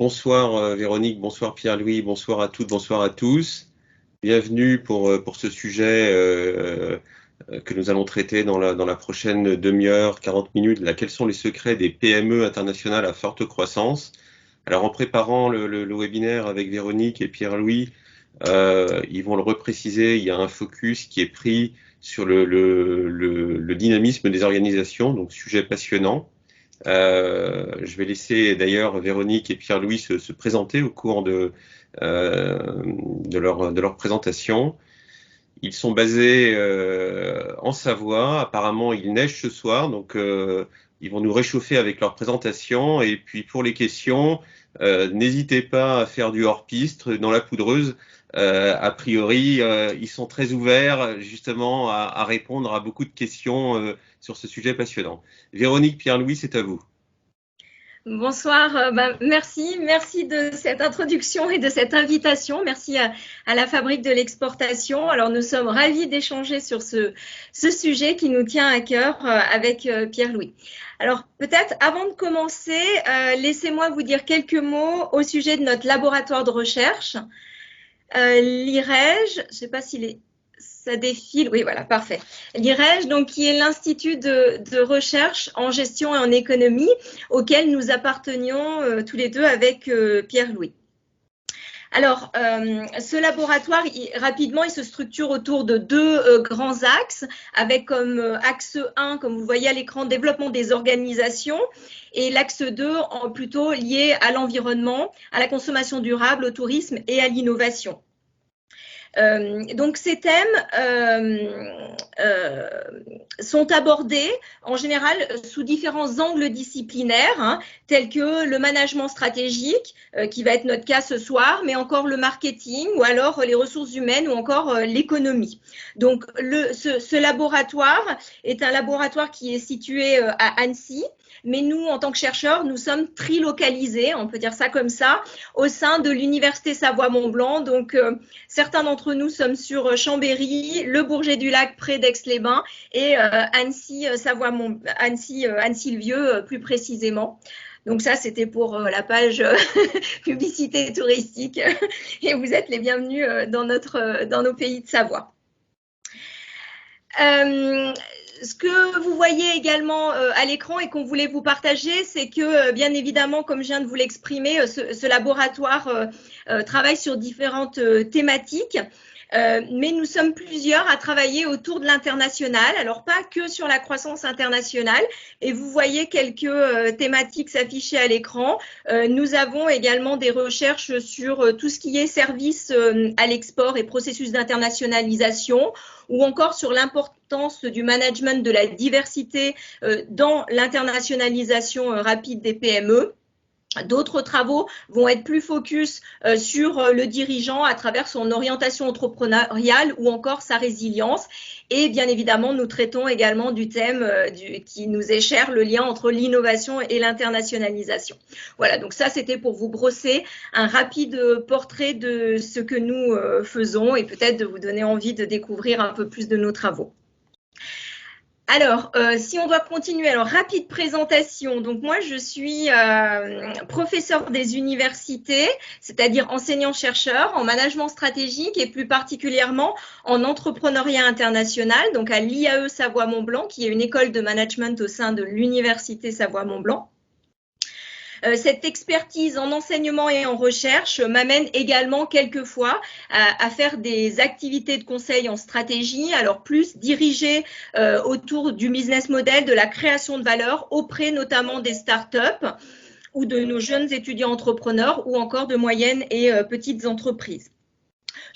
Bonsoir Véronique, bonsoir Pierre-Louis, bonsoir à toutes, bonsoir à tous. Bienvenue pour ce sujet que nous allons traiter dans la prochaine demi-heure, 40 minutes. Là, quels sont les secrets des PME internationales à forte croissance? Alors en préparant le webinaire avec Véronique et Pierre-Louis, ils vont le repréciser, il y a un focus qui est pris sur le dynamisme des organisations, donc sujet passionnant. Je vais laisser d'ailleurs Véronique et Pierre-Louis se présenter au cours de leur présentation. Ils sont basés en Savoie. Apparemment, il neige ce soir, donc ils vont nous réchauffer avec leur présentation. Et puis pour les questions, n'hésitez pas à faire du hors-piste dans la poudreuse. A priori, ils sont très ouverts justement à répondre à beaucoup de questions sur ce sujet passionnant. Véronique, Pierre-Louis, c'est à vous. Bonsoir, merci de cette introduction et de cette invitation. Merci à la Fabrique de l'Exportation. Alors nous sommes ravis d'échanger sur ce sujet qui nous tient à cœur avec Pierre-Louis. Alors peut-être avant de commencer, laissez-moi vous dire quelques mots au sujet de notre laboratoire de recherche. L'IREJ, je ne sais pas si ça défile, oui voilà, parfait. L'IREJ, donc, qui est l'Institut de recherche en gestion et en économie, auquel nous appartenions tous les deux avec Pierre-Louis. Alors, ce laboratoire, rapidement, il se structure autour de deux grands axes, avec comme axe 1, comme vous voyez à l'écran, développement des organisations, et l'axe 2, plutôt lié à l'environnement, à la consommation durable, au tourisme et à l'innovation. Donc ces thèmes sont abordés en général sous différents angles disciplinaires, tels que le management stratégique, qui va être notre cas ce soir, mais encore le marketing ou alors les ressources humaines ou encore l'économie. Donc ce laboratoire est un laboratoire qui est situé à Annecy. Mais nous, en tant que chercheurs, nous sommes trilocalisés, on peut dire ça comme ça, au sein de l'Université Savoie-Mont-Blanc. Donc, certains d'entre nous sommes sur Chambéry, le Bourget-du-Lac près d'Aix-les-Bains et Annecy-le-Vieux plus précisément. Donc ça, c'était pour la page publicité touristique et vous êtes les bienvenus dans nos pays de Savoie. Ce que vous voyez également à l'écran et qu'on voulait vous partager, c'est que, bien évidemment, comme je viens de vous l'exprimer, ce laboratoire travaille sur différentes thématiques. Mais nous sommes plusieurs à travailler autour de l'international, alors pas que sur la croissance internationale, et vous voyez quelques thématiques s'afficher à l'écran. Nous avons également des recherches sur tout ce qui est services à l'export et processus d'internationalisation, ou encore sur l'importance du management de la diversité dans l'internationalisation rapide des PME. D'autres travaux vont être plus focus sur le dirigeant à travers son orientation entrepreneuriale ou encore sa résilience. Et bien évidemment, nous traitons également du thème qui nous est cher, le lien entre l'innovation et l'internationalisation. Voilà, donc ça, c'était pour vous brosser un rapide portrait de ce que nous faisons et peut-être de vous donner envie de découvrir un peu plus de nos travaux. Alors, si on doit continuer, alors rapide présentation. Donc moi, je suis professeur des universités, c'est-à-dire enseignant-chercheur en management stratégique et plus particulièrement en entrepreneuriat international, donc à l'IAE Savoie-Mont-Blanc, qui est une école de management au sein de l'université Savoie-Mont-Blanc. Cette expertise en enseignement et en recherche m'amène également quelquefois à faire des activités de conseil en stratégie, alors plus dirigées autour du business model, de la création de valeur auprès notamment des startups ou de nos jeunes étudiants entrepreneurs ou encore de moyennes et petites entreprises.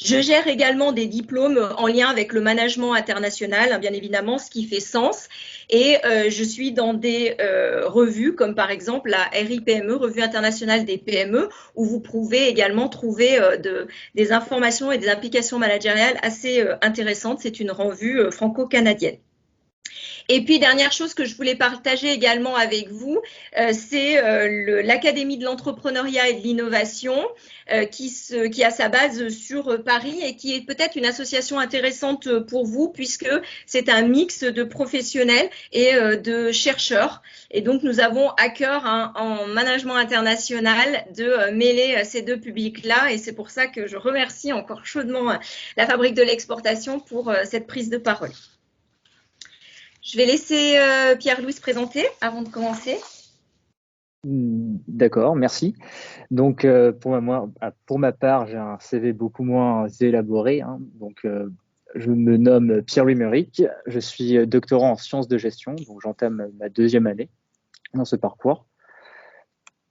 Je gère également des diplômes en lien avec le management international, bien évidemment, ce qui fait sens. Et je suis dans des revues comme par exemple la RIPME, Revue internationale des PME, où vous pouvez également trouver des informations et des implications managériales assez intéressantes. C'est une revue franco-canadienne. Et puis, dernière chose que je voulais partager également avec vous, c'est l'Académie de l'entrepreneuriat et de l'innovation qui a sa base sur Paris et qui est peut-être une association intéressante pour vous puisque c'est un mix de professionnels et de chercheurs. Et donc, nous avons à cœur en management international de mêler ces deux publics-là. Et c'est pour ça que je remercie encore chaudement la Fabrique de l'exportation pour cette prise de parole. Je vais laisser Pierre-Louis se présenter avant de commencer. D'accord, merci. Donc, pour ma part, j'ai un CV beaucoup moins élaboré. Donc, je me nomme Pierre-Louis Meuric. Je suis doctorant en sciences de gestion, donc j'entame ma 2e année dans ce parcours.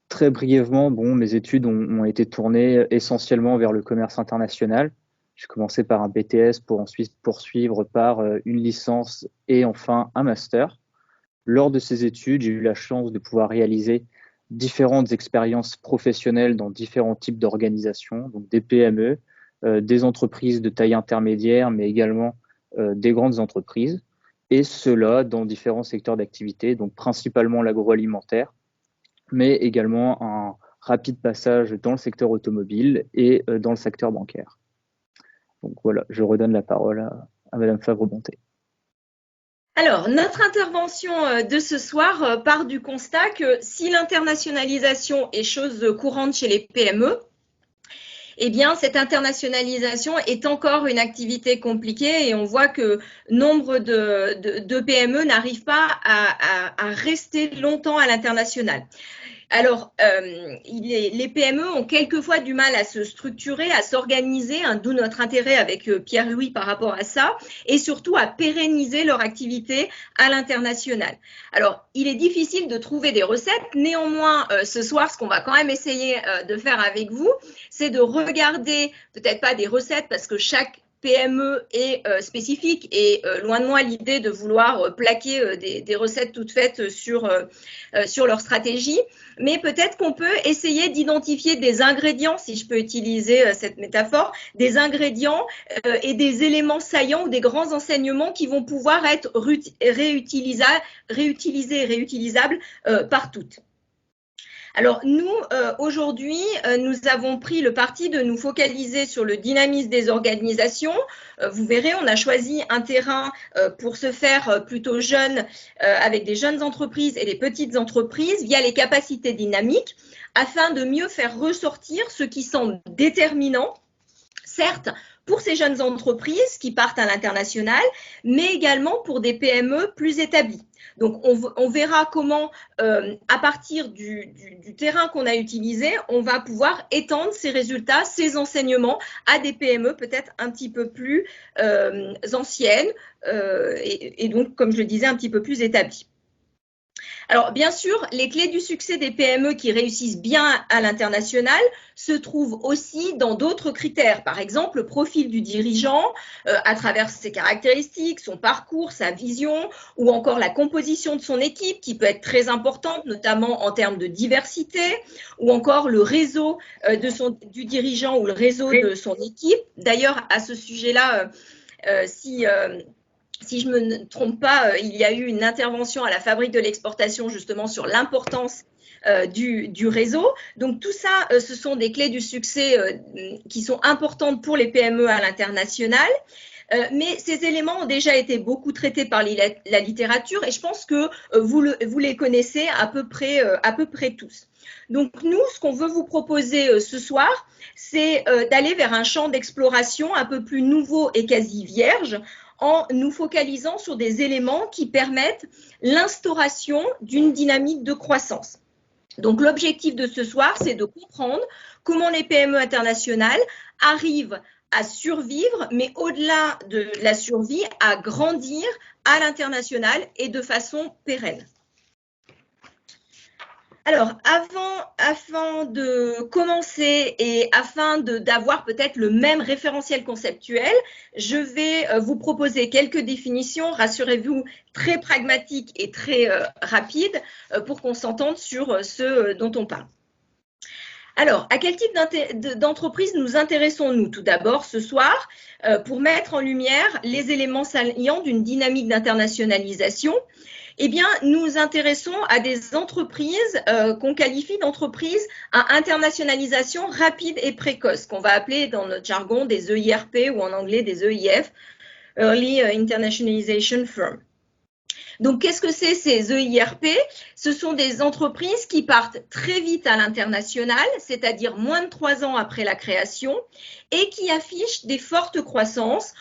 Très brièvement, mes études ont été tournées essentiellement vers le commerce international. J'ai commencé par un BTS pour ensuite poursuivre par une licence et enfin un master. Lors de ces études, j'ai eu la chance de pouvoir réaliser différentes expériences professionnelles dans différents types d'organisations, donc des PME, des entreprises de taille intermédiaire, mais également des grandes entreprises, et cela dans différents secteurs d'activité, donc principalement l'agroalimentaire, mais également un rapide passage dans le secteur automobile et dans le secteur bancaire. Donc voilà, je redonne la parole à Madame Favre-Bonté. Alors, notre intervention de ce soir part du constat que si l'internationalisation est chose courante chez les PME, eh bien, cette internationalisation est encore une activité compliquée et on voit que nombre de PME n'arrivent pas à rester longtemps à l'international. Alors, les PME ont quelquefois du mal à se structurer, à s'organiser, d'où notre intérêt avec Pierre-Louis par rapport à ça, et surtout à pérenniser leur activité à l'international. Alors, il est difficile de trouver des recettes. Néanmoins, ce soir, ce qu'on va quand même essayer de faire avec vous, c'est de regarder, peut-être pas des recettes, parce que chaque PME est spécifique et loin de moi l'idée de vouloir plaquer des recettes toutes faites sur leur stratégie, mais peut-être qu'on peut essayer d'identifier des ingrédients, si je peux utiliser cette métaphore, des ingrédients et des éléments saillants ou des grands enseignements qui vont pouvoir être réutilisés et réutilisables par toutes. Alors nous, aujourd'hui, nous avons pris le parti de nous focaliser sur le dynamisme des organisations. Vous verrez, on a choisi un terrain pour se faire plutôt jeune, avec des jeunes entreprises et des petites entreprises via les capacités dynamiques, afin de mieux faire ressortir ce qui semble déterminant, certes, pour ces jeunes entreprises qui partent à l'international, mais également pour des PME plus établies. Donc, on verra comment, à partir du terrain qu'on a utilisé, on va pouvoir étendre ces résultats, ces enseignements à des PME peut-être un petit peu plus anciennes et donc, comme je le disais, un petit peu plus établies. Alors, bien sûr, les clés du succès des PME qui réussissent bien à l'international se trouvent aussi dans d'autres critères. Par exemple, le profil du dirigeant à travers ses caractéristiques, son parcours, sa vision ou encore la composition de son équipe qui peut être très importante, notamment en termes de diversité ou encore le réseau du dirigeant ou le réseau de son équipe. D'ailleurs, à ce sujet-là, si je ne me trompe pas, il y a eu une intervention à la Fabrique de l'exportation justement sur l'importance du réseau. Donc tout ça, ce sont des clés du succès qui sont importantes pour les PME à l'international. Mais ces éléments ont déjà été beaucoup traités par la littérature et je pense que vous les connaissez à peu près tous. Donc nous, ce qu'on veut vous proposer ce soir, c'est d'aller vers un champ d'exploration un peu plus nouveau et quasi vierge, en nous focalisant sur des éléments qui permettent l'instauration d'une dynamique de croissance. Donc l'objectif de ce soir, c'est de comprendre comment les PME internationales arrivent à survivre, mais au-delà de la survie, à grandir à l'international et de façon pérenne. Alors, afin de commencer et afin d'avoir peut-être le même référentiel conceptuel, je vais vous proposer quelques définitions, rassurez-vous, très pragmatiques et très rapides pour qu'on s'entende sur ce dont on parle. Alors, à quel type d'entreprise nous intéressons-nous tout d'abord ce soir pour mettre en lumière les éléments salients d'une dynamique d'internationalisation? Eh bien, nous nous intéressons à des entreprises qu'on qualifie d'entreprises à internationalisation rapide et précoce, qu'on va appeler dans notre jargon des EIRP ou en anglais des EIF, Early Internationalization Firm. Donc, qu'est-ce que c'est ces EIRP? Ce sont des entreprises qui partent très vite à l'international, c'est-à-dire moins de 3 ans après la création, et qui affichent des fortes croissances,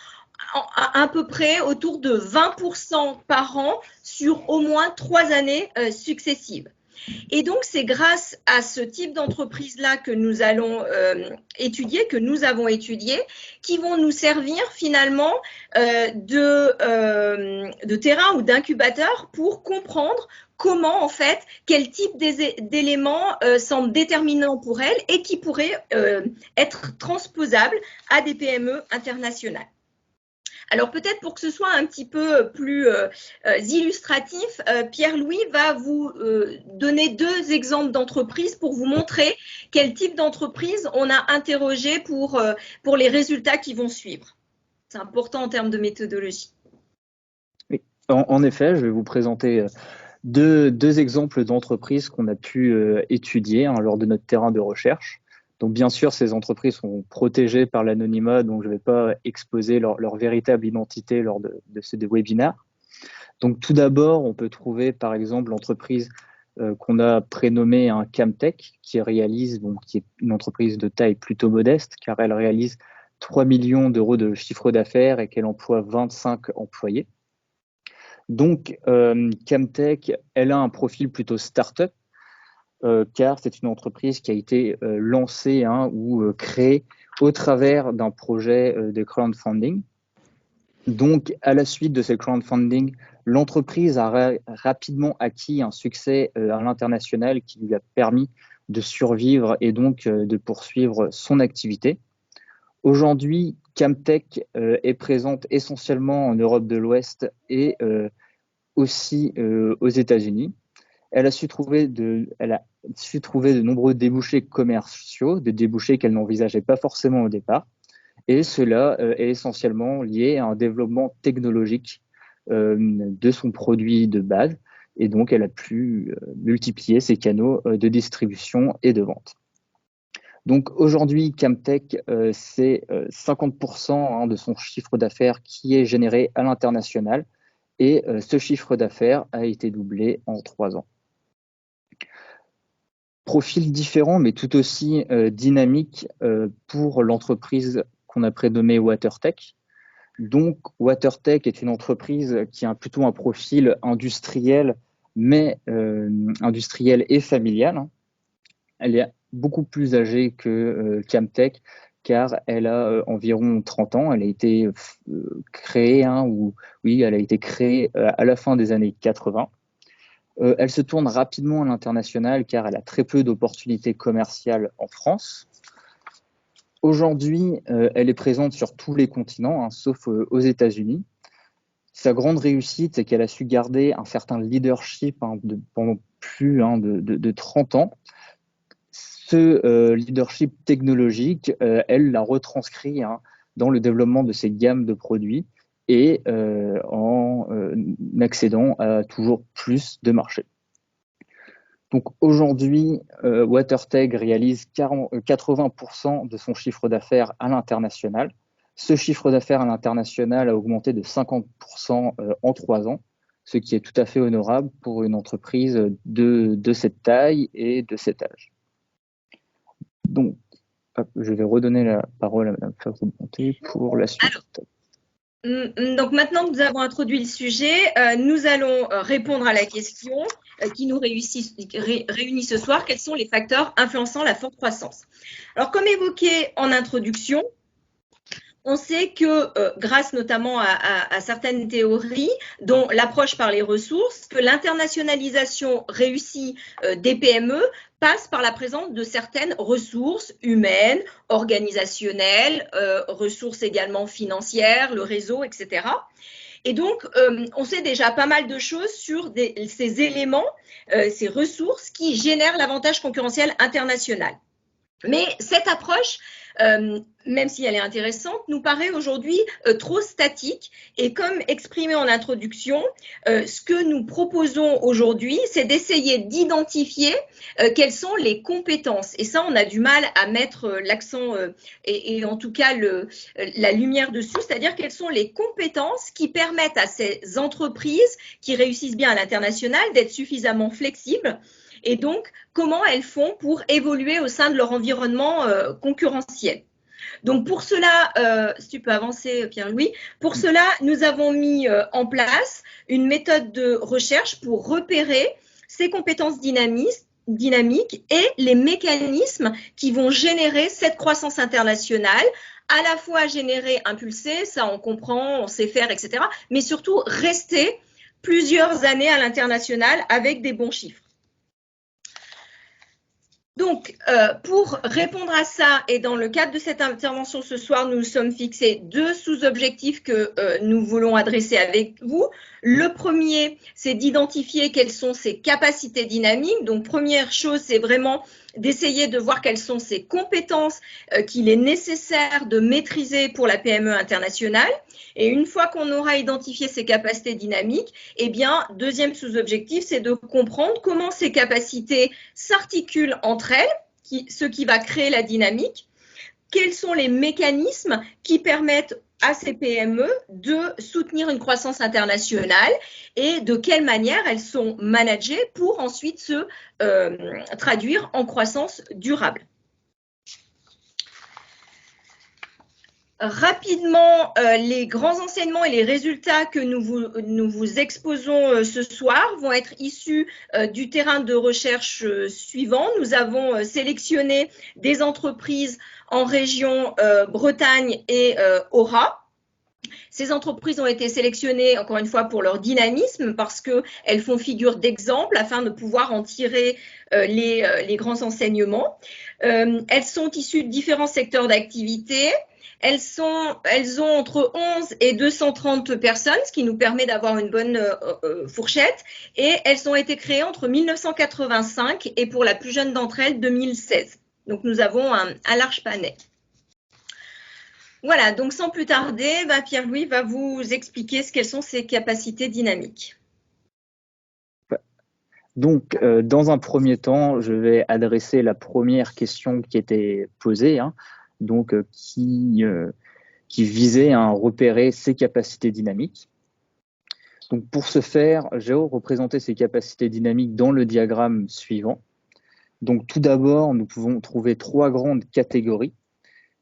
à peu près autour de 20% par an sur au moins 3 années successives. Et donc, c'est grâce à ce type d'entreprise-là que nous allons étudier, que nous avons étudié, qui vont nous servir finalement de terrain ou d'incubateur pour comprendre comment, en fait, quel type d'éléments semble déterminant pour elles et qui pourraient être transposables à des PME internationales. Alors peut-être pour que ce soit un petit peu plus illustratif, Pierre-Louis va vous donner 2 exemples d'entreprises pour vous montrer quel type d'entreprise on a interrogé pour les résultats qui vont suivre. C'est important en termes de méthodologie. Oui, en effet, je vais vous présenter deux exemples d'entreprises qu'on a pu étudier lors de notre terrain de recherche. Donc, bien sûr, ces entreprises sont protégées par l'anonymat, donc je ne vais pas exposer leur véritable identité lors de ces webinaires. Donc, tout d'abord, on peut trouver, par exemple, l'entreprise qu'on a prénommée Camtech, qui est une entreprise de taille plutôt modeste, car elle réalise 3 millions d'euros de chiffre d'affaires et qu'elle emploie 25 employés. Donc, Camtech, elle a un profil plutôt start-up, car c'est une entreprise qui a été lancée ou créée au travers d'un projet de crowdfunding. Donc, à la suite de ce crowdfunding, l'entreprise a rapidement acquis un succès à l'international qui lui a permis de survivre et donc de poursuivre son activité. Aujourd'hui, Camtech est présente essentiellement en Europe de l'Ouest et aussi aux États-Unis. Elle a su trouver de nombreux débouchés commerciaux, des débouchés qu'elle n'envisageait pas forcément au départ. Et cela est essentiellement lié à un développement technologique de son produit de base. Et donc, elle a pu multiplier ses canaux de distribution et de vente. Donc, aujourd'hui, Camtech, c'est 50% de son chiffre d'affaires qui est généré à l'international. Et ce chiffre d'affaires a été doublé en 3 ans. Profil différent, mais tout aussi dynamique pour l'entreprise qu'on a prénommée WaterTech. Donc, WaterTech est une entreprise qui a plutôt un profil industriel, mais industriel et familial. Elle est beaucoup plus âgée que Camtech, car elle a environ 30 ans. Elle a été créée, elle a été créée à la fin des années 80. Elle se tourne rapidement à l'international car elle a très peu d'opportunités commerciales en France. Aujourd'hui, elle est présente sur tous les continents, sauf aux États-Unis. Sa grande réussite, c'est qu'elle a su garder un certain leadership pendant plus de 30 ans. Ce leadership technologique, elle l'a retranscrit dans le développement de ses gammes de produits et en accédant à toujours plus de marchés. Donc aujourd'hui, WaterTech réalise 80% de son chiffre d'affaires à l'international. Ce chiffre d'affaires à l'international a augmenté de 50% en 3 ans, ce qui est tout à fait honorable pour une entreprise de cette taille et de cet âge. Donc, je vais redonner la parole à Mme Fabre-Bonté pour la suite. Donc maintenant que nous avons introduit le sujet, nous allons répondre à la question qui nous réunit ce soir. Quels sont les facteurs influençant la forte croissance? Alors comme évoqué en introduction, on sait que grâce notamment à certaines théories, dont l'approche par les ressources, que l'internationalisation réussie des PME passe par la présence de certaines ressources humaines, organisationnelles, ressources également financières, le réseau, etc. Et donc, on sait déjà pas mal de choses sur ces éléments, ces ressources qui génèrent l'avantage concurrentiel international. Mais cette approche, même si elle est intéressante, nous paraît aujourd'hui trop statique. Et comme exprimé en introduction, ce que nous proposons aujourd'hui, c'est d'essayer d'identifier quelles sont les compétences. Et ça, on a du mal à mettre l'accent et en tout cas la lumière dessus, c'est-à-dire quelles sont les compétences qui permettent à ces entreprises qui réussissent bien à l'international d'être suffisamment flexibles. Et donc, comment elles font pour évoluer au sein de leur environnement concurrentiel. Donc, pour cela, si tu peux avancer, Pierre-Louis, pour cela, nous avons mis en place une méthode de recherche pour repérer ces compétences dynamiques et les mécanismes qui vont générer cette croissance internationale, à la fois générer, impulser, ça on comprend, on sait faire, etc., mais surtout rester plusieurs années à l'international avec des bons chiffres. Donc, pour répondre à ça, et dans le cadre de cette intervention ce soir, nous sommes fixés 2 sous-objectifs que nous voulons adresser avec vous. Le premier, c'est d'identifier quelles sont ces capacités dynamiques. Donc, première chose, c'est vraiment d'essayer de voir quelles sont ces compétences qu'il est nécessaire de maîtriser pour la PME internationale. Et une fois qu'on aura identifié ces capacités dynamiques, eh bien, deuxième sous-objectif, c'est de comprendre comment ces capacités s'articulent entre elles, ce qui va créer la dynamique. Quels sont les mécanismes qui permettent à ces PME de soutenir une croissance internationale et de quelle manière elles sont managées pour ensuite se traduire en croissance durable. Rapidement, les grands enseignements et les résultats que nous vous exposons ce soir vont être issus du terrain de recherche suivant. Nous avons sélectionné des entreprises en région Bretagne et Aura. Ces entreprises ont été sélectionnées, encore une fois, pour leur dynamisme, parce qu'elles font figure d'exemple afin de pouvoir en tirer les grands enseignements. Elles sont issues de différents secteurs d'activité. Elles ont entre 11 et 230 personnes, ce qui nous permet d'avoir une bonne fourchette. Et elles ont été créées entre 1985 et pour la plus jeune d'entre elles, 2016. Donc, nous avons un large panel. Voilà, donc sans plus tarder, Pierre-Louis va vous expliquer quelles sont ces capacités dynamiques. Donc, dans un premier temps, je vais adresser la première question qui était posée, donc qui visait à repérer ces capacités dynamiques. Donc, pour ce faire, j'ai représenté ces capacités dynamiques dans le diagramme suivant. Donc, tout d'abord, nous pouvons trouver 3 grandes catégories.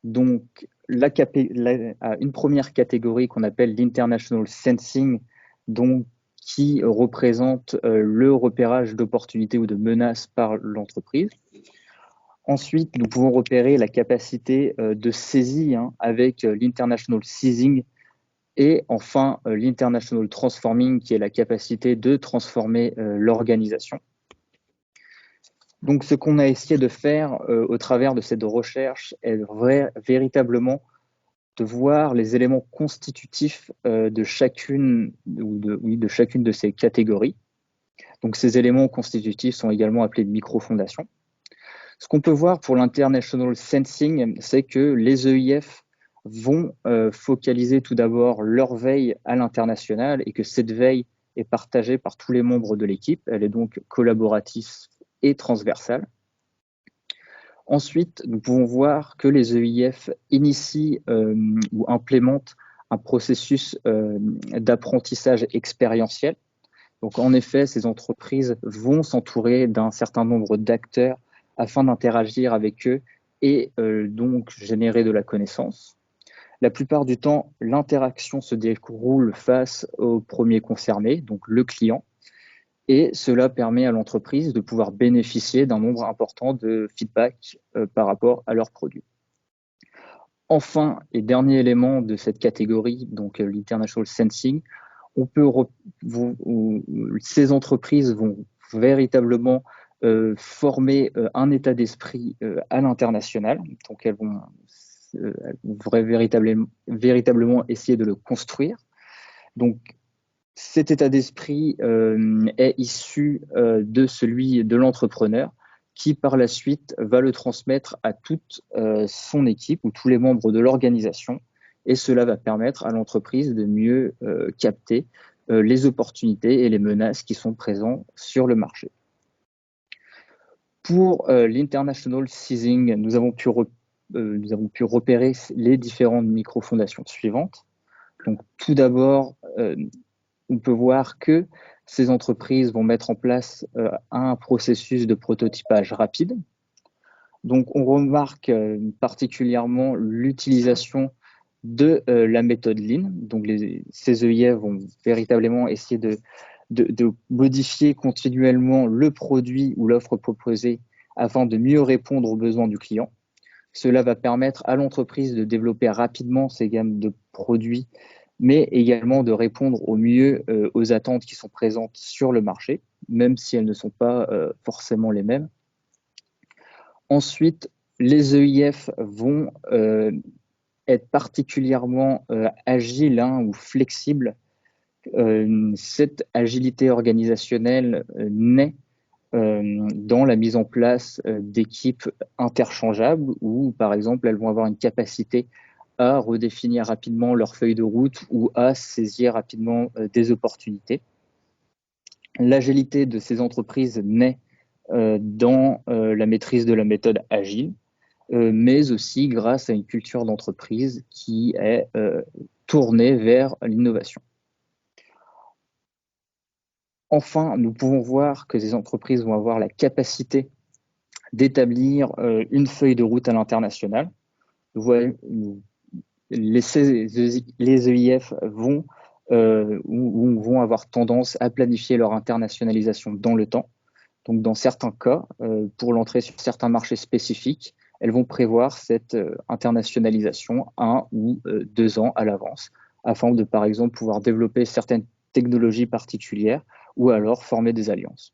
Donc, une première catégorie qu'on appelle l'International Sensing, donc qui représente le repérage d'opportunités ou de menaces par l'entreprise. Ensuite, nous pouvons repérer la capacité de saisie avec l'International Seizing et enfin l'International Transforming qui est la capacité de transformer l'organisation. Donc, ce qu'on a essayé de faire au travers de cette recherche est véritablement de voir les éléments constitutifs de chacune de ces catégories. Donc, ces éléments constitutifs sont également appelés de microfondations. Ce qu'on peut voir pour l'International Sensing, c'est que les EIF vont focaliser tout d'abord leur veille à l'international et que cette veille est partagée par tous les membres de l'équipe. Elle est donc collaborative et transversale. Ensuite, nous pouvons voir que les EIF initient ou implémentent un processus d'apprentissage expérientiel. Donc, en effet, ces entreprises vont s'entourer d'un certain nombre d'acteurs afin d'interagir avec eux et donc générer de la connaissance. La plupart du temps, l'interaction se déroule face au premier concerné, donc le client. Et cela permet à l'entreprise de pouvoir bénéficier d'un nombre important de feedback par rapport à leurs produits. Enfin, et dernier élément de cette catégorie, donc l'International Sensing, ces entreprises vont véritablement former un état d'esprit à l'international. Donc, elles vont véritablement essayer de le construire. Donc, cet état d'esprit est issu de celui de l'entrepreneur qui par la suite va le transmettre à toute son équipe ou tous les membres de l'organisation. Et cela va permettre à l'entreprise de mieux capter les opportunités et les menaces qui sont présentes sur le marché. Pour l'International Seizing, nous avons pu repérer les différentes microfondations suivantes. Donc, tout d'abord, on peut voir que ces entreprises vont mettre en place un processus de prototypage rapide. Donc, on remarque particulièrement l'utilisation de la méthode Lean. Donc, ces EIF vont véritablement essayer de modifier continuellement le produit ou l'offre proposée afin de mieux répondre aux besoins du client. Cela va permettre à l'entreprise de développer rapidement ses gammes de produits, mais également de répondre au mieux aux attentes qui sont présentes sur le marché, même si elles ne sont pas forcément les mêmes. Ensuite, les EIF vont être particulièrement agiles ou flexibles. Cette agilité organisationnelle naît dans la mise en place d'équipes interchangeables où, par exemple, elles vont avoir une capacité à redéfinir rapidement leur feuille de route ou à saisir rapidement des opportunités. L'agilité de ces entreprises naît dans la maîtrise de la méthode agile, mais aussi grâce à une culture d'entreprise qui est tournée vers l'innovation. Enfin, nous pouvons voir que ces entreprises vont avoir la capacité d'établir une feuille de route à l'international. Les EIF vont avoir tendance à planifier leur internationalisation dans le temps. Donc, dans certains cas, pour l'entrée sur certains marchés spécifiques, elles vont prévoir cette internationalisation 1 ou 2 ans à l'avance, afin de, par exemple, pouvoir développer certaines technologies particulières ou alors former des alliances.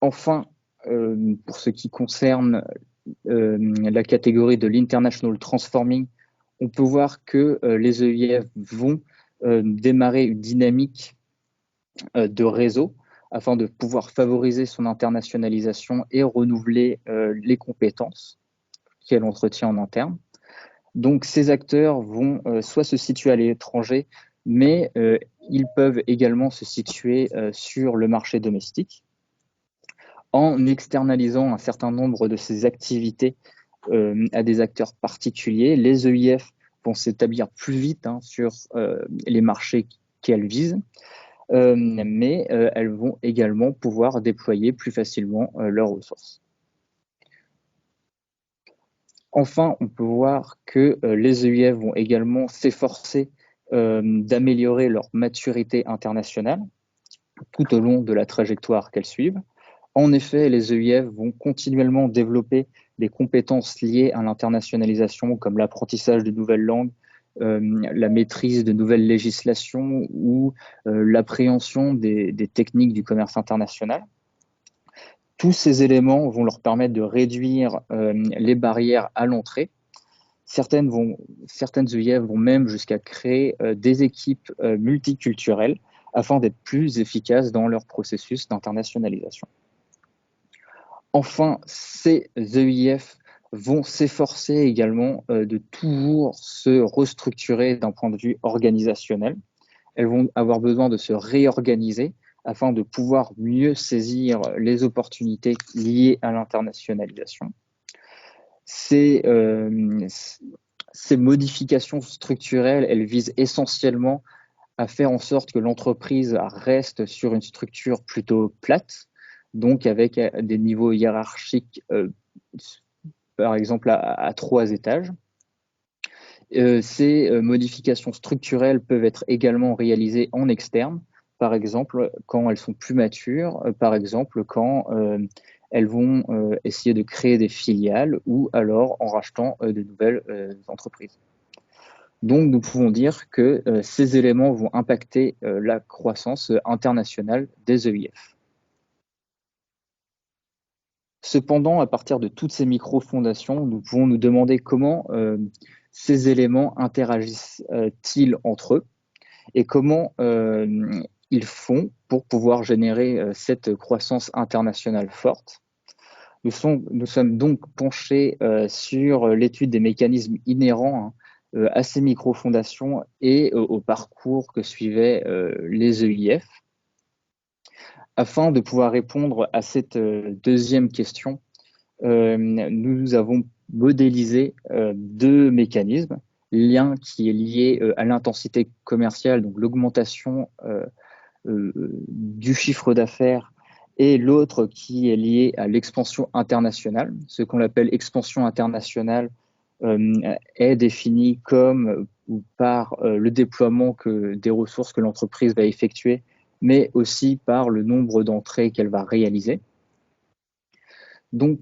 Enfin, pour ce qui concerne la catégorie de l'International Transforming, on peut voir que les EIF vont démarrer une dynamique de réseau afin de pouvoir favoriser son internationalisation et renouveler les compétences qu'elle entretient en interne. Donc, ces acteurs vont soit se situer à l'étranger, mais ils peuvent également se situer sur le marché domestique. En externalisant un certain nombre de ces activités à des acteurs particuliers, les EIF vont s'établir plus vite sur les marchés qu'elles visent, mais elles vont également pouvoir déployer plus facilement leurs ressources. Enfin, on peut voir que les EIF vont également s'efforcer d'améliorer leur maturité internationale tout au long de la trajectoire qu'elles suivent. En effet, les EIF vont continuellement développer des compétences liées à l'internationalisation, comme l'apprentissage de nouvelles langues, la maîtrise de nouvelles législations ou l'appréhension des techniques du commerce international. Tous ces éléments vont leur permettre de réduire les barrières à l'entrée. Certaines EIF vont même jusqu'à créer des équipes multiculturelles afin d'être plus efficaces dans leur processus d'internationalisation. Enfin, ces EIF vont s'efforcer également de toujours se restructurer d'un point de vue organisationnel. Elles vont avoir besoin de se réorganiser afin de pouvoir mieux saisir les opportunités liées à l'internationalisation. Ces modifications structurelles, elles visent essentiellement à faire en sorte que l'entreprise reste sur une structure plutôt plate, donc avec des niveaux hiérarchiques, par exemple à 3 étages. Ces modifications structurelles peuvent être également réalisées en externe, par exemple quand elles sont plus matures, par exemple quand elles vont essayer de créer des filiales ou alors en rachetant de nouvelles entreprises. Donc nous pouvons dire que ces éléments vont impacter la croissance internationale des EIF. Cependant, à partir de toutes ces micro-fondations, nous pouvons nous demander comment ces éléments interagissent-ils entre eux et comment ils font pour pouvoir générer cette croissance internationale forte. Nous sommes donc penchés sur l'étude des mécanismes inhérents à ces microfondations et au parcours que suivaient les EIF. Afin de pouvoir répondre à cette deuxième question, nous avons modélisé deux mécanismes. L'un qui est lié à l'intensité commerciale, donc l'augmentation du chiffre d'affaires, et l'autre qui est lié à l'expansion internationale. Ce qu'on appelle expansion internationale est défini comme ou par le déploiement des ressources que l'entreprise va effectuer, mais aussi par le nombre d'entrées qu'elle va réaliser. Donc,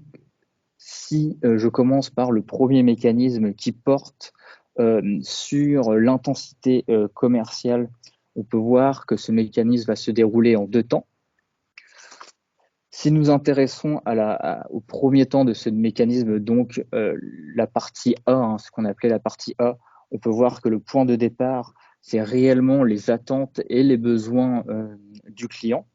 si je commence par le premier mécanisme qui porte sur l'intensité commerciale, on peut voir que ce mécanisme va se dérouler en deux temps. Si nous intéressons au premier temps de ce mécanisme, donc la partie A, ce qu'on appelait la partie A, on peut voir que le point de départ, c'est réellement les attentes et les besoins du client.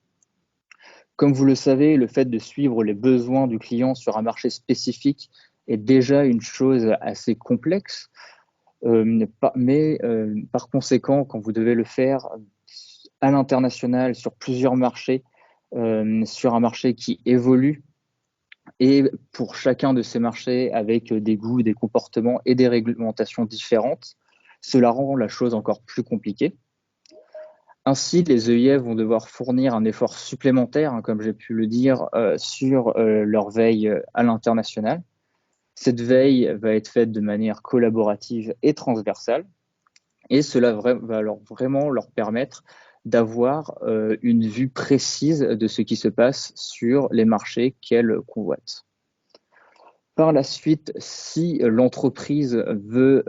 Comme vous le savez, le fait de suivre les besoins du client sur un marché spécifique est déjà une chose assez complexe. Mais par conséquent, quand vous devez le faire à l'international, sur plusieurs marchés, sur un marché qui évolue, et pour chacun de ces marchés avec des goûts, des comportements et des réglementations différentes, cela rend la chose encore plus compliquée. Ainsi, les EIF vont devoir fournir un effort supplémentaire, comme j'ai pu le dire, sur leur veille à l'international. Cette veille va être faite de manière collaborative et transversale, et cela va vraiment leur permettre d'avoir une vue précise de ce qui se passe sur les marchés qu'elles convoitent. Par la suite, si l'entreprise veut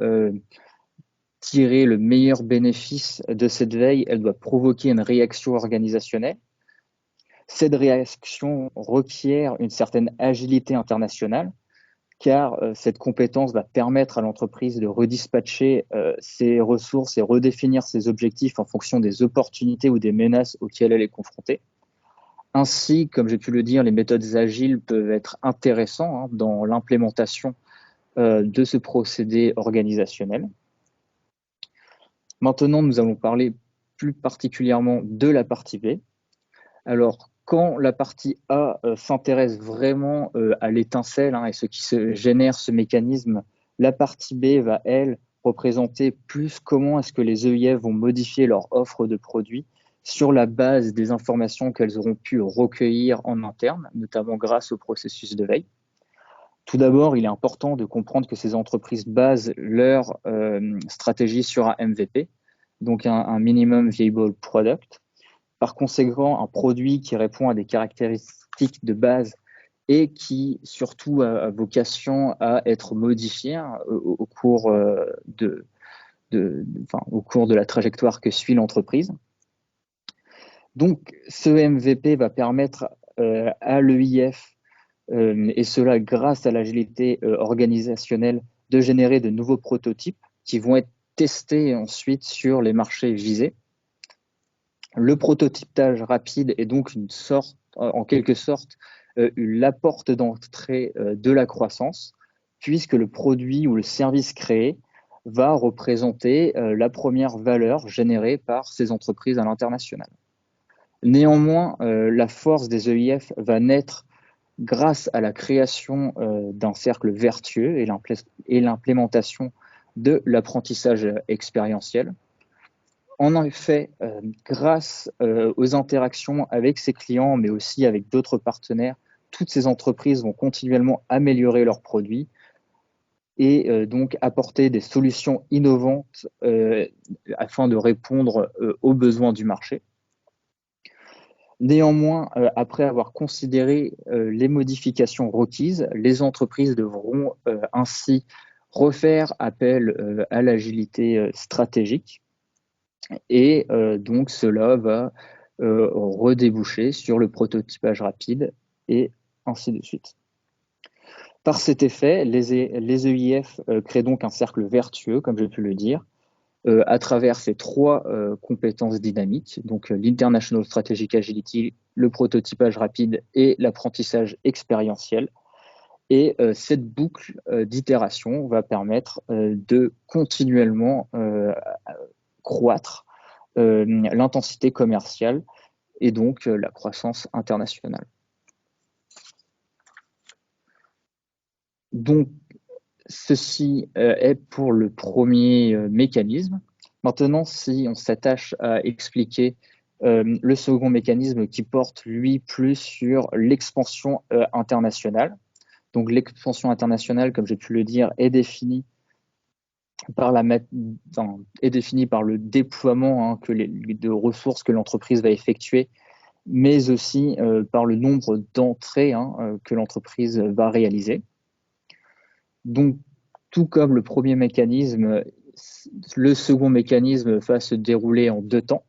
tirer le meilleur bénéfice de cette veille, elle doit provoquer une réaction organisationnelle. Cette réaction requiert une certaine agilité internationale, car cette compétence va permettre à l'entreprise de redispatcher ses ressources et redéfinir ses objectifs en fonction des opportunités ou des menaces auxquelles elle est confrontée. Ainsi, comme j'ai pu le dire, les méthodes agiles peuvent être intéressantes dans l'implémentation de ce procédé organisationnel. Maintenant, nous allons parler plus particulièrement de la partie B. Alors, quand la partie A s'intéresse vraiment à l'étincelle et ce qui génère ce mécanisme, la partie B va, elle, représenter plus comment est-ce que les EIF vont modifier leur offre de produits sur la base des informations qu'elles auront pu recueillir en interne, notamment grâce au processus de veille. Tout d'abord, il est important de comprendre que ces entreprises basent leur stratégie sur un MVP, donc un Minimum Viable Product. Par conséquent, un produit qui répond à des caractéristiques de base et qui surtout a vocation à être modifié au cours de la trajectoire que suit l'entreprise. Donc, ce MVP va permettre à l'EIF, et cela grâce à l'agilité organisationnelle, de générer de nouveaux prototypes qui vont être testés ensuite sur les marchés visés. Le prototypage rapide est donc en quelque sorte la porte d'entrée de la croissance, puisque le produit ou le service créé va représenter la première valeur générée par ces entreprises à l'international. Néanmoins, la force des EIF va naître grâce à la création d'un cercle vertueux et l'implémentation de l'apprentissage expérientiel. En effet, grâce aux interactions avec ses clients, mais aussi avec d'autres partenaires, toutes ces entreprises vont continuellement améliorer leurs produits et donc apporter des solutions innovantes afin de répondre aux besoins du marché. Néanmoins, après avoir considéré les modifications requises, les entreprises devront ainsi refaire appel à l'agilité stratégique. Et donc, cela va redéboucher sur le prototypage rapide et ainsi de suite. Par cet effet, les EIF créent donc un cercle vertueux, comme j'ai pu le dire, à travers ces 3 compétences dynamiques, donc l'International Strategic Agility, le prototypage rapide et l'apprentissage expérientiel. Et cette boucle d'itération va permettre de continuellement croître l'intensité commerciale et donc la croissance internationale. Donc, ceci est pour le premier mécanisme. Maintenant, si on s'attache à expliquer le second mécanisme qui porte, lui, plus sur l'expansion internationale. Donc, l'expansion internationale, comme j'ai pu le dire, est définie par le déploiement de ressources que l'entreprise va effectuer, mais aussi par le nombre d'entrées que l'entreprise va réaliser. Donc, tout comme le premier mécanisme, le second mécanisme va se dérouler en 2 temps.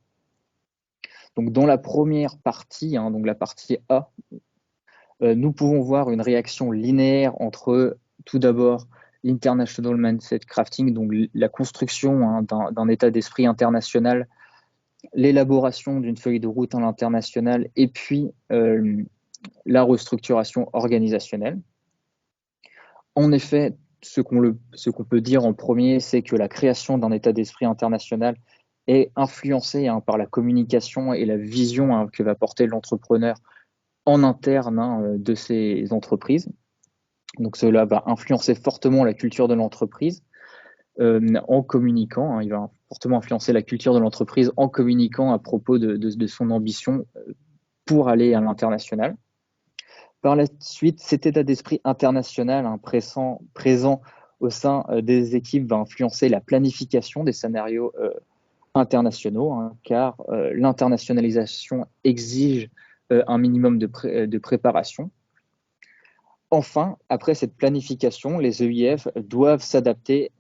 Donc, dans la première partie, donc la partie A, nous pouvons voir une réaction linéaire entre, tout d'abord, l'International Mindset Crafting, donc la construction d'un état d'esprit international, l'élaboration d'une feuille de route à l'international, et puis la restructuration organisationnelle. En effet, ce qu'on peut dire en premier, c'est que la création d'un état d'esprit international est influencée par la communication et la vision que va porter l'entrepreneur en interne de ces entreprises. Donc cela va influencer fortement la culture de l'entreprise en communiquant. Il va fortement influencer la culture de l'entreprise en communiquant à propos de son ambition pour aller à l'international. Par la suite, cet état d'esprit international présent au sein des équipes va influencer la planification des scénarios internationaux, car l'internationalisation exige un minimum de préparation. Enfin, après cette planification, les EIF doivent s'adapter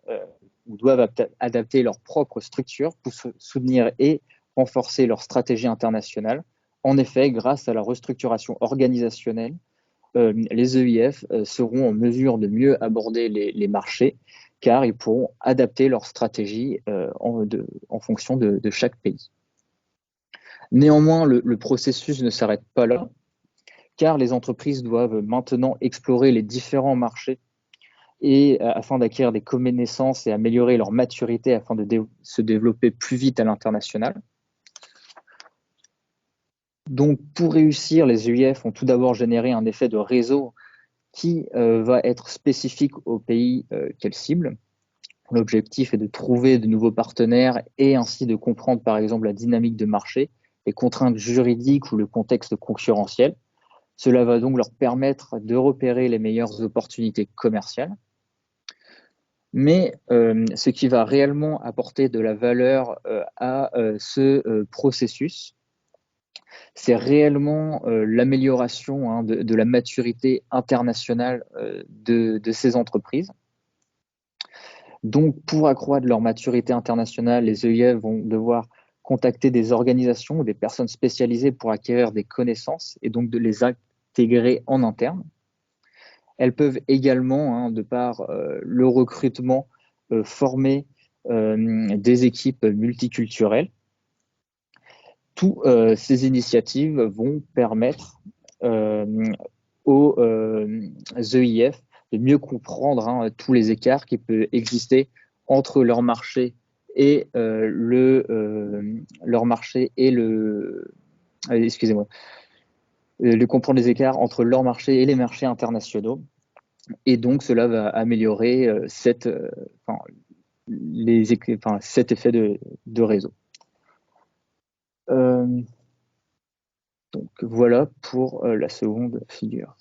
ou doivent adapter leur propre structure pour soutenir et renforcer leur stratégie internationale. En effet, grâce à la restructuration organisationnelle, les EIF seront en mesure de mieux aborder les marchés, car ils pourront adapter leur stratégie en fonction de chaque pays. Néanmoins, le processus ne s'arrête pas là, car les entreprises doivent maintenant explorer les différents marchés et afin d'acquérir des connaissances et améliorer leur maturité afin de se développer plus vite à l'international. Donc, pour réussir, les EIF ont tout d'abord généré un effet de réseau qui va être spécifique au pays qu'elles ciblent. L'objectif est de trouver de nouveaux partenaires et ainsi de comprendre, par exemple, la dynamique de marché, les contraintes juridiques ou le contexte concurrentiel. Cela va donc leur permettre de repérer les meilleures opportunités commerciales. Mais ce qui va réellement apporter de la valeur à ce processus, c'est réellement l'amélioration de la maturité internationale de ces entreprises. Donc, pour accroître leur maturité internationale, les EIF vont devoir contacter des organisations ou des personnes spécialisées pour acquérir des connaissances et donc de les intégrer en interne. Elles peuvent également, de par le recrutement, former des équipes multiculturelles. Toutes ces initiatives vont permettre aux EIF de mieux comprendre tous les écarts qui peuvent exister entre leur marché et de comprendre les écarts entre leur marché et les marchés internationaux. Et donc, cela va améliorer cet effet de réseau. Donc, voilà pour la seconde figure.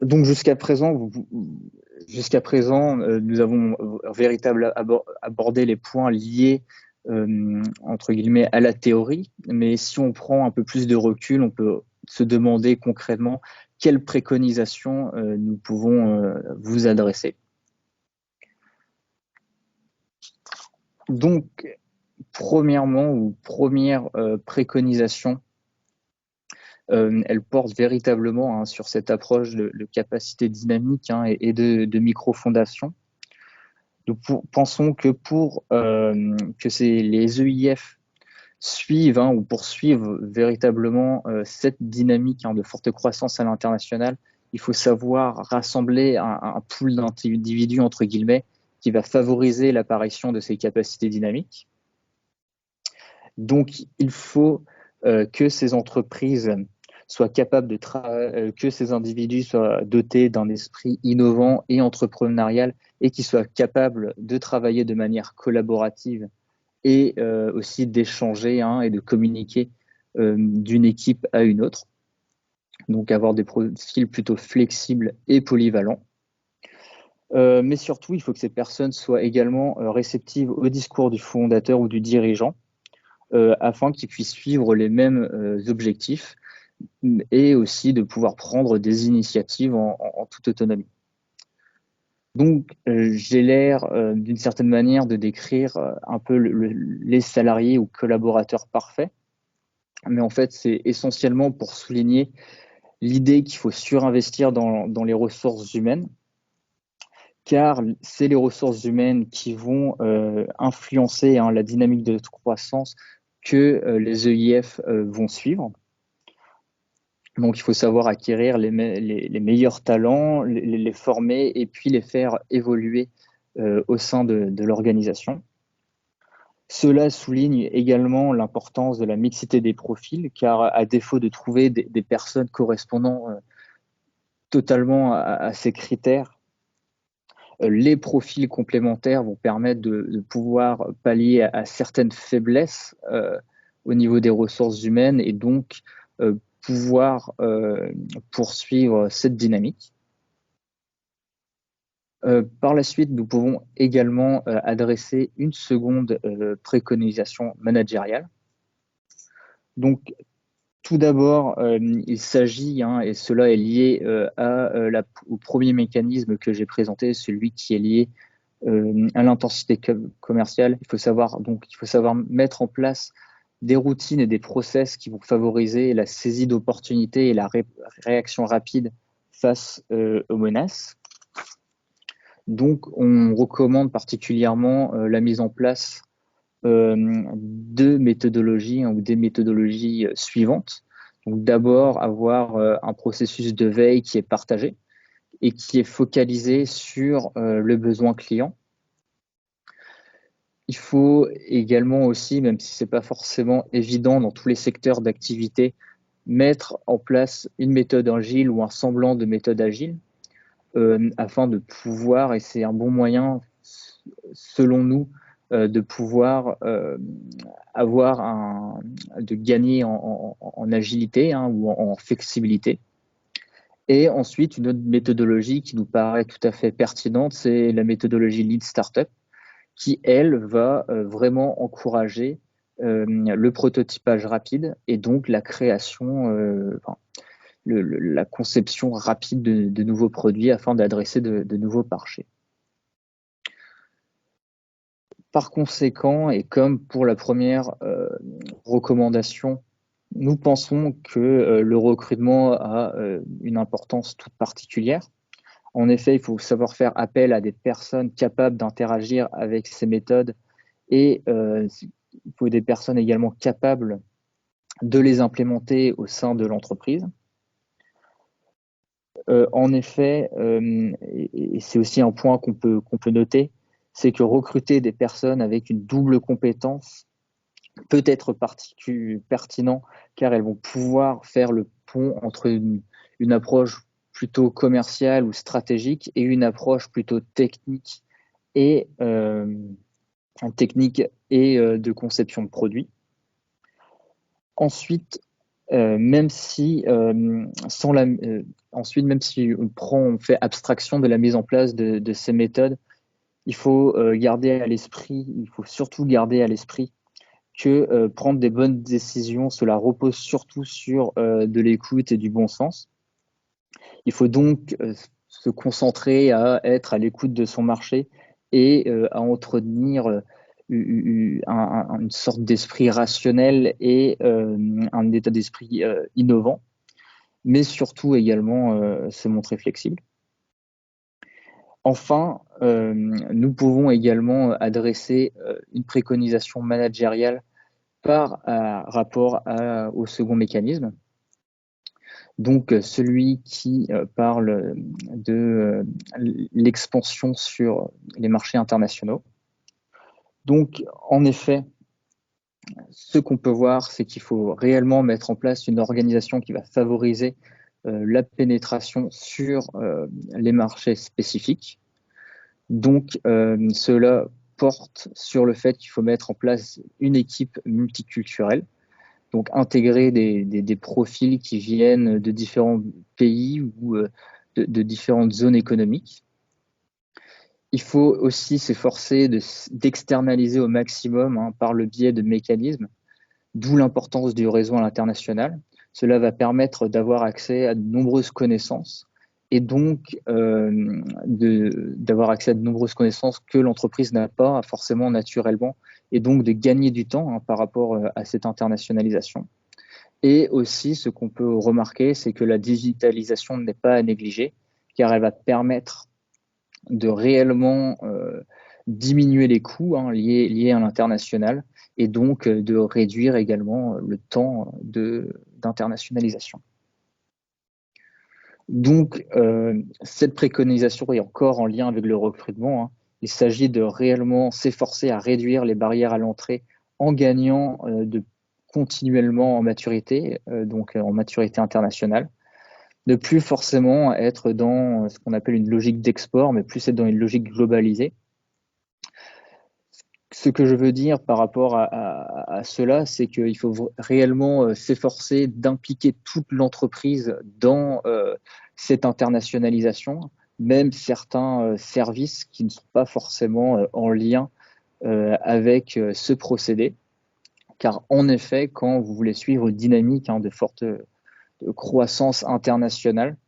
Donc, jusqu'à présent, nous avons véritablement abordé les points liés entre guillemets à la théorie, mais si on prend un peu plus de recul, on peut se demander concrètement quelles préconisations nous pouvons vous adresser. Donc, première préconisation, elle porte véritablement sur cette approche de capacité dynamique et de micro-fondation. Nous pensons que pour que les EIF suivent ou poursuivent véritablement cette dynamique de forte croissance à l'international, il faut savoir rassembler un pool d'individus, entre guillemets, qui va favoriser l'apparition de ces capacités dynamiques. Donc, il faut que ces entreprises soient capables que ces individus soient dotés d'un esprit innovant et entrepreneurial et qu'ils soient capables de travailler de manière collaborative et aussi d'échanger et de communiquer d'une équipe à une autre. Donc, avoir des profils plutôt flexibles et polyvalents. Mais surtout, il faut que ces personnes soient également réceptives au discours du fondateur ou du dirigeant afin qu'ils puissent suivre les mêmes objectifs et aussi de pouvoir prendre des initiatives en toute autonomie. Donc, j'ai l'air d'une certaine manière de décrire un peu les salariés ou collaborateurs parfaits, mais en fait, c'est essentiellement pour souligner l'idée qu'il faut surinvestir dans les ressources humaines, car c'est les ressources humaines qui vont influencer la dynamique de croissance que les EIF vont suivre. Donc, il faut savoir acquérir les meilleurs talents, les former et puis les faire évoluer au sein de l'organisation. Cela souligne également l'importance de la mixité des profils, car à défaut de trouver des personnes correspondant totalement à ces critères, les profils complémentaires vont permettre de pouvoir pallier à certaines faiblesses au niveau des ressources humaines et donc pouvoir poursuivre cette dynamique. Par la suite, nous pouvons également adresser une seconde préconisation managériale. Donc, tout d'abord, il s'agit, et cela est lié au premier mécanisme que j'ai présenté, celui qui est lié à l'intensité commerciale. Il faut savoir mettre en place des routines et des process qui vont favoriser la saisie d'opportunités et la réaction rapide face aux menaces. Donc, on recommande particulièrement la mise en place de méthodologies ou des méthodologies suivantes. Donc, d'abord, avoir un processus de veille qui est partagé et qui est focalisé sur le besoin client. Il faut également aussi, même si ce n'est pas forcément évident dans tous les secteurs d'activité, mettre en place une méthode agile ou un semblant de méthode agile afin de pouvoir, et c'est un bon moyen selon nous, de pouvoir de gagner en agilité ou en flexibilité. Et ensuite, une autre méthodologie qui nous paraît tout à fait pertinente, c'est la méthodologie Lean Startup, qui, elle, va vraiment encourager le prototypage rapide et donc la création, la conception rapide de nouveaux produits afin d'adresser de nouveaux marchés. Par conséquent, et comme pour la première recommandation, nous pensons que le recrutement a une importance toute particulière. En effet, il faut savoir faire appel à des personnes capables d'interagir avec ces méthodes et il faut des personnes également capables de les implémenter au sein de l'entreprise. En effet, et c'est aussi un point qu'on peut noter, c'est que recruter des personnes avec une double compétence peut être pertinent car elles vont pouvoir faire le pont entre une approche plutôt commerciale ou stratégique et une approche plutôt technique et de conception de produits. Ensuite, même si on fait abstraction de la mise en place de ces méthodes, il faut surtout garder à l'esprit que prendre des bonnes décisions, cela repose surtout sur de l'écoute et du bon sens. Il faut donc se concentrer à être à l'écoute de son marché et à entretenir une sorte d'esprit rationnel et un état d'esprit innovant, mais surtout également se montrer flexible. Enfin, nous pouvons également adresser une préconisation managériale par rapport au second mécanisme. Donc, celui qui parle de l'expansion sur les marchés internationaux. Donc, en effet, ce qu'on peut voir, c'est qu'il faut réellement mettre en place une organisation qui va favoriser la pénétration sur les marchés spécifiques. Donc, cela porte sur le fait qu'il faut mettre en place une équipe multiculturelle, donc intégrer des profils qui viennent de différents pays ou de différentes zones économiques. Il faut aussi s'efforcer d'externaliser au maximum par le biais de mécanismes, d'où l'importance du réseau à l'international. Cela va permettre d'avoir accès à de nombreuses connaissances et donc d'avoir accès à de nombreuses connaissances que l'entreprise n'a pas forcément naturellement et donc de gagner du temps par rapport à cette internationalisation. Et aussi, ce qu'on peut remarquer, c'est que la digitalisation n'est pas à négliger car elle va permettre de réellement diminuer les coûts liés à l'international et donc de réduire également le temps d'internationalisation. Donc, cette préconisation est encore en lien avec le recrutement. Il s'agit de réellement s'efforcer à réduire les barrières à l'entrée en gagnant continuellement en maturité, donc en maturité internationale. Ne plus forcément être dans ce qu'on appelle une logique d'export, mais plus être dans une logique globalisée. Ce que je veux dire par rapport à cela, c'est qu'il faut réellement s'efforcer d'impliquer toute l'entreprise dans cette internationalisation, même certains services qui ne sont pas forcément en lien avec ce procédé. Car en effet, quand vous voulez suivre une dynamique de forte croissance internationale,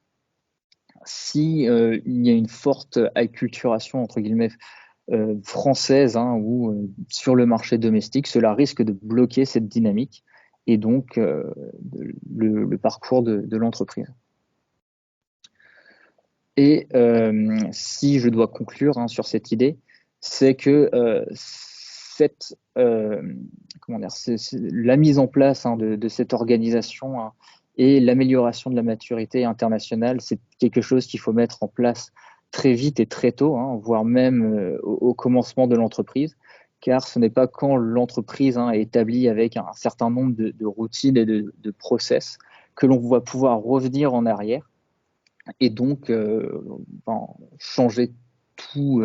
si il y a une forte acculturation entre guillemets française ou sur le marché domestique, cela risque de bloquer cette dynamique et donc le parcours de l'entreprise. Et si je dois conclure sur cette idée, c'est que la mise en place de cette organisation et l'amélioration de la maturité internationale, c'est quelque chose qu'il faut mettre en place très vite et très tôt, voire même au commencement de l'entreprise, car ce n'est pas quand l'entreprise est établie avec un certain nombre de routines et de process que l'on va pouvoir revenir en arrière et donc changer tous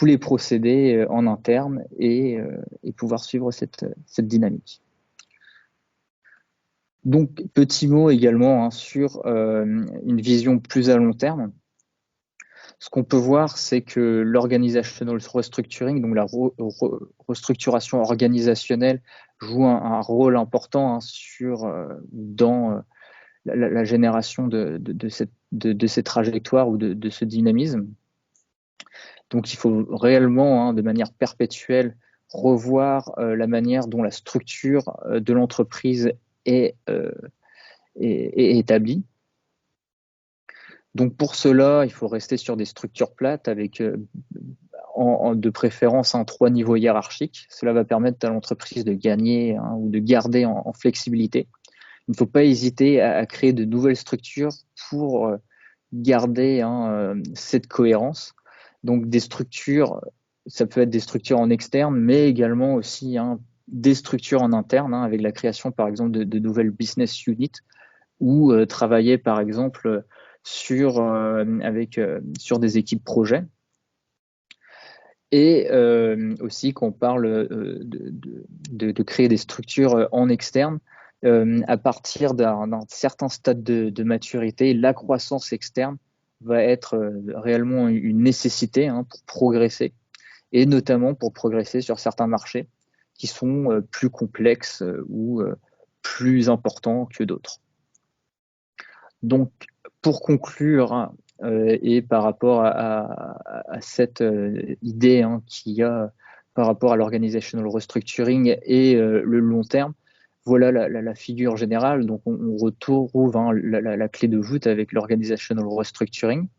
les procédés en interne et pouvoir suivre cette dynamique. Donc, petit mot également sur une vision plus à long terme. Ce qu'on peut voir, c'est que l'organizational restructuring, donc la restructuration organisationnelle, joue un rôle important dans la génération de ces trajectoires ou de ce dynamisme. Donc, il faut réellement, de manière perpétuelle, revoir la manière dont la structure de l'entreprise est établie. Donc, pour cela, il faut rester sur des structures plates avec, de préférence, 3 niveaux hiérarchiques. Cela va permettre à l'entreprise de gagner ou de garder en flexibilité. Il ne faut pas hésiter à créer de nouvelles structures pour garder cette cohérence. Donc, des structures, ça peut être des structures en externe, mais également aussi des structures en interne, avec la création, par exemple, de nouvelles business units ou travailler, par exemple, sur des équipes projets. Et aussi, quand on parle de créer des structures en externe, à partir d'un certain stade de maturité, la croissance externe va être réellement une nécessité pour progresser, et notamment pour progresser sur certains marchés qui sont plus complexes ou plus importants que d'autres. Donc, pour conclure, et par rapport à cette idée qu'il y a par rapport à l'organizational restructuring et le long terme, voilà la figure générale. Donc, on retrouve la clé de voûte avec l'organizational restructuring,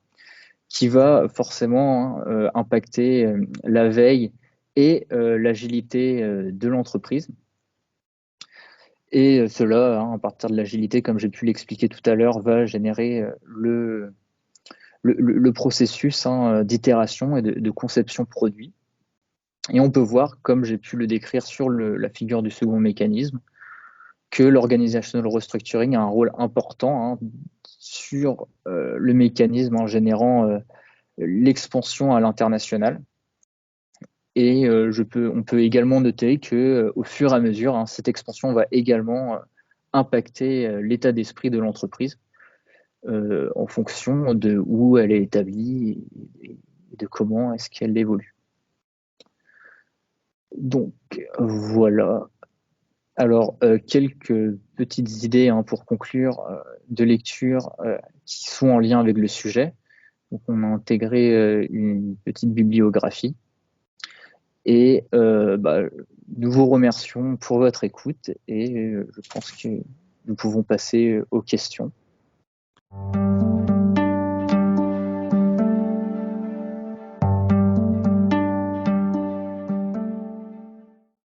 qui va forcément impacter la veille et l'agilité de l'entreprise. Et cela, à partir de l'agilité, comme j'ai pu l'expliquer tout à l'heure, va générer le processus d'itération et de conception produit. Et on peut voir, comme j'ai pu le décrire sur la figure du second mécanisme, que l'organizational restructuring a un rôle important sur le mécanisme en générant l'expansion à l'international. Et on peut également noter que au fur et à mesure, cette expansion va également impacter l'état d'esprit de l'entreprise en fonction de où elle est établie et de comment est-ce qu'elle évolue. Donc voilà. Alors quelques petites idées pour conclure de lecture qui sont en lien avec le sujet. Donc on a intégré une petite bibliographie. Et nous vous remercions pour votre écoute et je pense que nous pouvons passer aux questions.